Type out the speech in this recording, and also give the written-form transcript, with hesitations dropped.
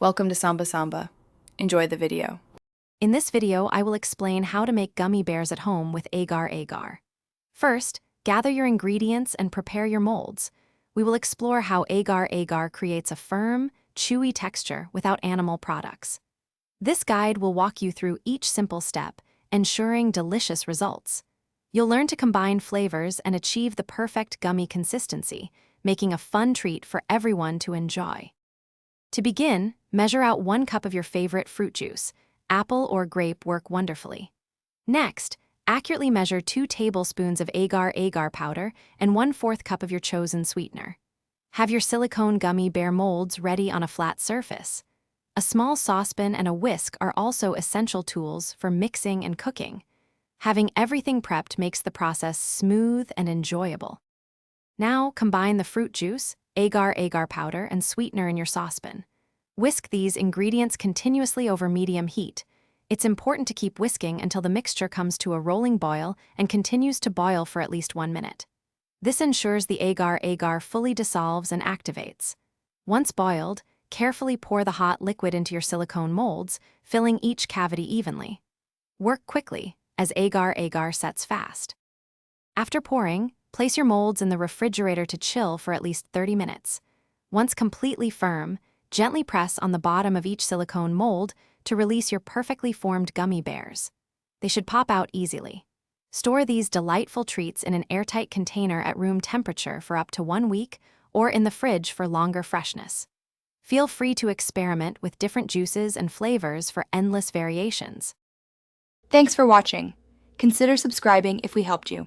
Welcome to Samba Samba. Enjoy the video. In this video, I will explain how to make gummy bears at home with Agar Agar. First, gather your ingredients and prepare your molds. We will explore how Agar Agar creates a firm, chewy texture without animal products. This guide will walk you through each simple step, ensuring delicious results. You'll learn to combine flavors and achieve the perfect gummy consistency, making a fun treat for everyone to enjoy. To begin, measure out 1 cup of your favorite fruit juice. Apple or grape work wonderfully. Next, accurately measure 2 tablespoons of Agar Agar powder and 1/4 cup of your chosen sweetener. Have your silicone gummy bear molds ready on a flat surface. A small saucepan and a whisk are also essential tools for mixing and cooking. Having everything prepped makes the process smooth and enjoyable. Now, combine the fruit juice, Agar Agar powder, and sweetener in your saucepan. Whisk these ingredients continuously over medium heat. It's important to keep whisking until the mixture comes to a rolling boil and continues to boil for at least 1 minute. This ensures the Agar Agar fully dissolves and activates. Once boiled, carefully pour the hot liquid into your silicone molds, filling each cavity evenly. Work quickly, as Agar Agar sets fast. After pouring, place your molds in the refrigerator to chill for at least 30 minutes. Once completely firm, gently press on the bottom of each silicone mold to release your perfectly formed gummy bears. They should pop out easily. Store these delightful treats in an airtight container at room temperature for up to 1 week or in the fridge for longer freshness. Feel free to experiment with different juices and flavors for endless variations. Thanks for watching. Consider subscribing if we helped you.